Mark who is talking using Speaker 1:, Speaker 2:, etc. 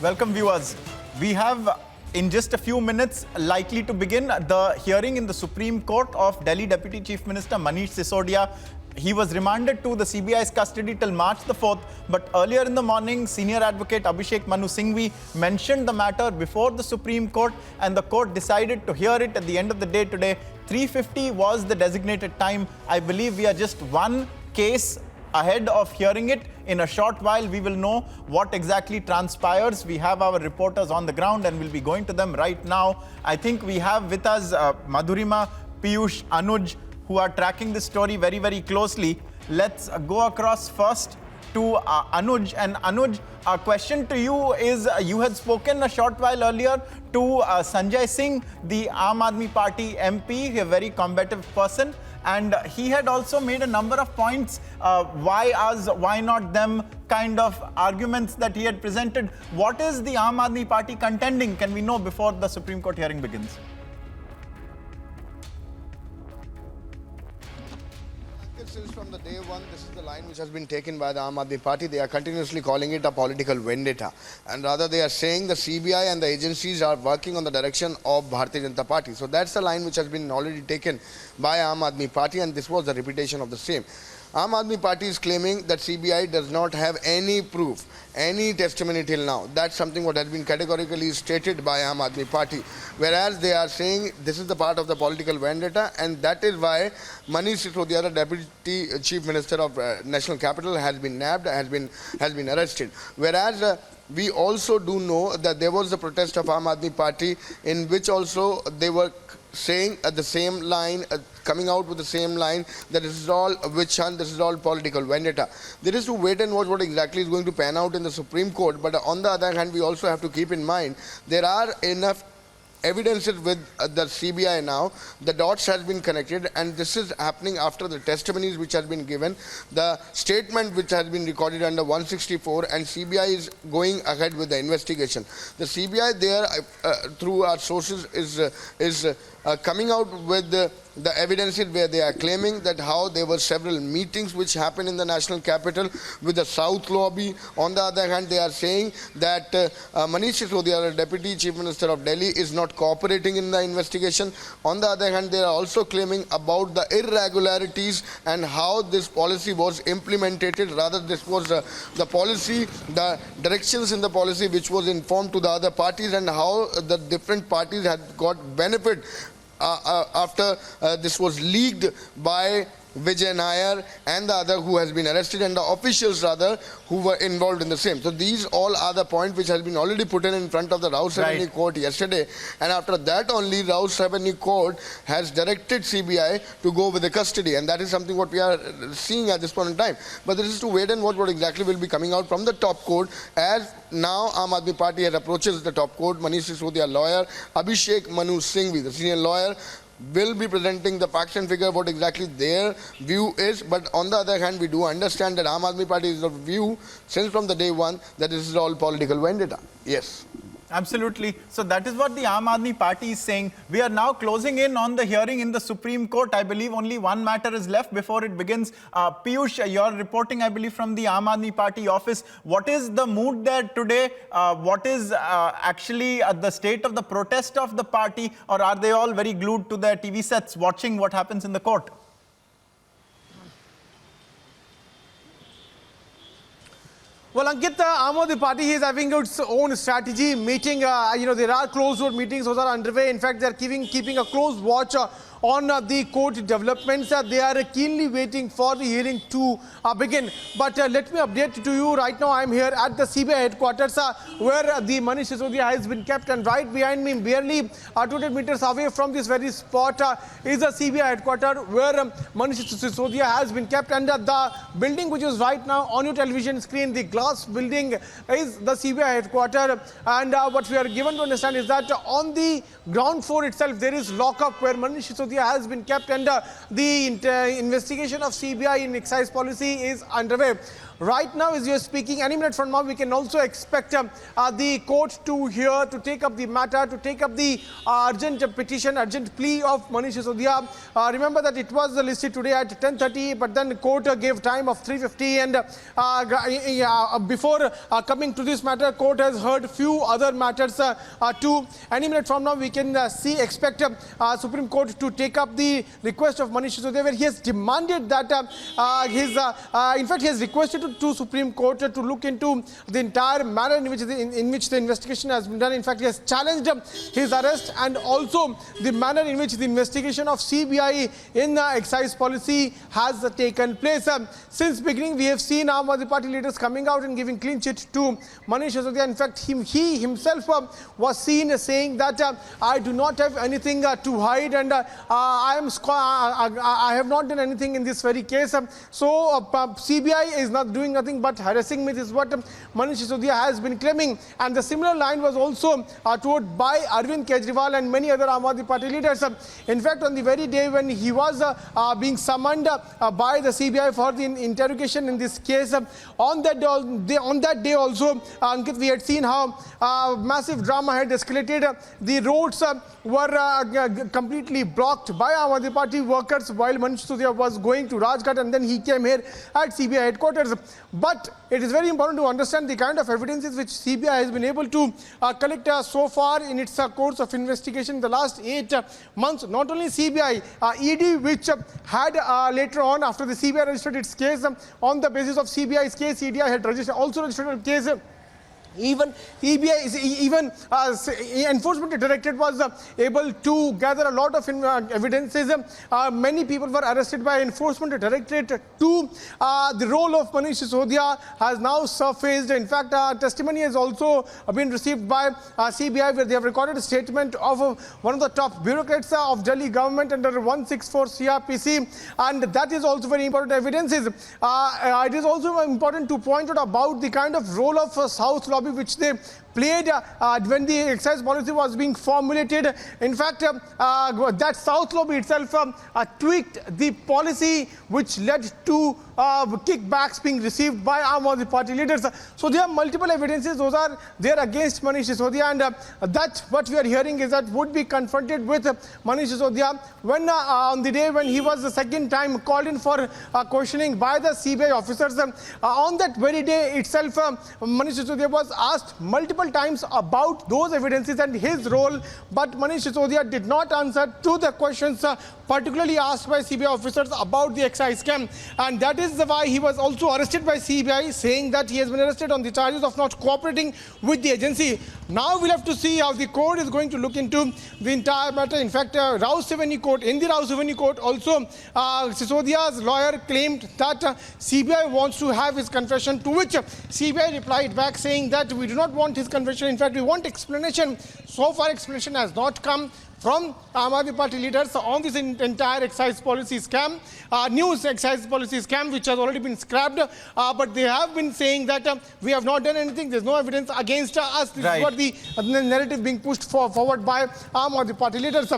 Speaker 1: Welcome, viewers. We have, in just a few minutes, likely to begin the hearing in the Supreme Court of Delhi Deputy Chief Minister Manish Sisodia. He was remanded to the CBI's custody till March the 4th, but earlier in the morning, senior advocate Abhishek Manu Singhvi mentioned the matter before the Supreme Court, and the court decided to hear it at the end of the day today. 3:50 was the designated time. I believe we are just one case ahead of hearing it. In a short while, we will know what exactly transpires. We have our reporters on the ground and we'll be going to them right now. I think we have with us Madhurima, Piyush, Anuj, who are tracking this story very, very closely. Let's go across first to Anuj. And Anuj, a question to you is, you had spoken a short while earlier to Sanjay Singh, the Aam Aadmi Party MP, a very combative person. And he had also made a number of points, why us, why not them, kind of arguments that he had presented. What is the Aam Aadmi Party contending? Can we know before the Supreme Court hearing begins?
Speaker 2: Since from the day one, this is the line which has been taken by the Aam Aadmi Party. They are continuously calling it a political vendetta. And rather they are saying the CBI and the agencies are working on the direction of Bharatiya Janata Party. So that's the line which has been already taken by Aam Aadmi Party, and this was the repetition of the same. Aam Aadmi Party is claiming that CBI does not have any proof, any testimony till now. That's something what has been categorically stated by Aam Aadmi Party. Whereas they are saying this is the part of the political vendetta, and that is why Manish Sisodia, the Deputy Chief Minister of National Capital, has been nabbed, has been arrested. Whereas we also do know that there was a protest of Aam Aadmi Party in which also they were saying at the same line, coming out with the same line, that this is all a witch hunt, this is all political vendetta. There is to wait and watch what exactly is going to pan out in the Supreme Court. But on the other hand, we also have to keep in mind there are enough evidences with the CBI now. The dots has been connected, and this is happening after the testimonies which has been given, the statement which has been recorded under 164, and CBI is going ahead with the investigation. The CBI there, through our sources, is coming out with the evidences where they are claiming that how there were several meetings which happened in the national capital with the South lobby. On the other hand, they are saying that Manish Sisodia, the Deputy Chief Minister of Delhi, is not cooperating in the investigation. On the other hand, they are also claiming about the irregularities and how this policy was implemented. Rather, this was the policy, the directions in the policy which was informed to the other parties, and how the different parties had got benefit after this was leaked by Vijay Nair and the other who has been arrested, and the officials rather who were involved in the same. So these all are the points which has been already put in front of the Rouse Avenue Court yesterday, and after that only Rouse Avenue Court has directed CBI to go with the custody, and that is something what we are seeing at this point in time. But this is to wait and watch what exactly will be coming out from the top court, as now Aam Aadmi Party has approaches the top court. Manish Sisodia lawyer Abhishek Manu Singhvi, the senior lawyer, will be presenting the facts and figure what exactly their view is. But on the other hand, we do understand that Aam Aadmi Party is of view since from the day one that this is all political vendetta. Yes.
Speaker 1: Absolutely. So that is what the Aam Aadmi Party is saying. We are now closing in on the hearing in the Supreme Court. I believe only one matter is left before it begins. Piyush, you're reporting, I believe, from the Aam Aadmi Party office. What is the mood there today? What is actually the state of the protest of the party? Or are they all very glued to their TV sets watching what happens in the court?
Speaker 3: Well, Ankit, Aam Aadmi Party is having its own strategy. Meeting, there are closed-door meetings, those are underway. In fact, they are keeping a close watch on the court developments. They are keenly waiting for the hearing to begin. But let me update to you right now. I am here at the CBI headquarters where the Manish Sisodia has been kept, and right behind me, barely 200 meters away from this very spot, is the CBI headquarters where Manish Sisodia has been kept. And the building which is right now on your television screen, the glass building, is the CBI headquarters. And what we are given to understand is that on the ground floor itself, there is lockup where Manish Sisodia has been kept, and the investigation of CBI in excise policy is underway. right now as you are speaking, any minute from now, we can also expect the court to hear, to take up the matter, to take up the urgent petition, urgent plea of Manish Sisodia. Remember that it was listed today at 10:30, but then the court gave time of 3:50, and before coming to this matter, court has heard few other matters too. Any minute from now, we can expect Supreme Court to take up the request of Manish Sisodia, where he has demanded that in fact, he has requested to Supreme Court to look into the entire manner in which the investigation has been done. In fact, he has challenged his arrest and also the manner in which the investigation of CBI in excise policy has taken place. Since beginning, we have seen Aam Aadmi Party leaders coming out and giving clean chit to Manish Sisodia. In fact, he himself was seen saying that I do not have anything to hide, and I have not done anything in this very case. So CBI is not doing nothing but harassing me. This is what Manish Sisodia has been claiming. And the similar line was also told by Arvind Kejriwal and many other Aam Aadmi Party leaders. In fact, on the very day when he was being summoned by the CBI for the interrogation in this case, on that day also, Ankit, we had seen how massive drama had escalated. The roads were completely blocked by Aam Aadmi Party workers while Manish Sisodia was going to Rajghat, and then he came here at CBI headquarters. But it is very important to understand the kind of evidences which CBI has been able to collect so far in its course of investigation in the last 8 months. Not only CBI, ED, which had later on, after the CBI registered its case, on the basis of CBI's case, EDI had also registered a case. Even Enforcement Directorate was able to gather a lot of evidences. Many people were arrested by Enforcement Directorate too. The role of Manish Sisodia has now surfaced. In fact, testimony has also been received by CBI, where they have recorded a statement of one of the top bureaucrats of Delhi government under 164 CRPC, and that is also very important evidences. It is also important to point out about the kind of role of South Lobby which they played when the excise policy was being formulated. In fact, that South Lobby itself tweaked the policy, which led to kickbacks being received by Aam Aadmi Party leaders. So there are multiple evidences. Those are there against Manish Sisodia, and that's what we are hearing is that would be confronted with Manish Sisodia when on the day when he was the second time called in for questioning by the CBI officers. On that very day itself, Manish Sisodia was asked multiple times about those evidences and his role, but Manish Sisodia did not answer to the questions particularly asked by CBI officers about the excise scam, and that is why he was also arrested by CBI, saying that he has been arrested on the charges of not cooperating with the agency. Now we'll have to see how the court is going to look into the entire matter. In fact, in the Rao Seveni court also, Sisodia's lawyer claimed that CBI wants to have his confession, to which CBI replied back saying that we do not want his confession. In fact, we want explanation. So far, explanation has not come from Aam Aadmi Party leaders on this entire excise policy scam, news excise policy scam, which has already been scrapped. But they have been saying that we have not done anything. There's no evidence against us. This is what the narrative being pushed forward by Aam Aadmi Party leaders.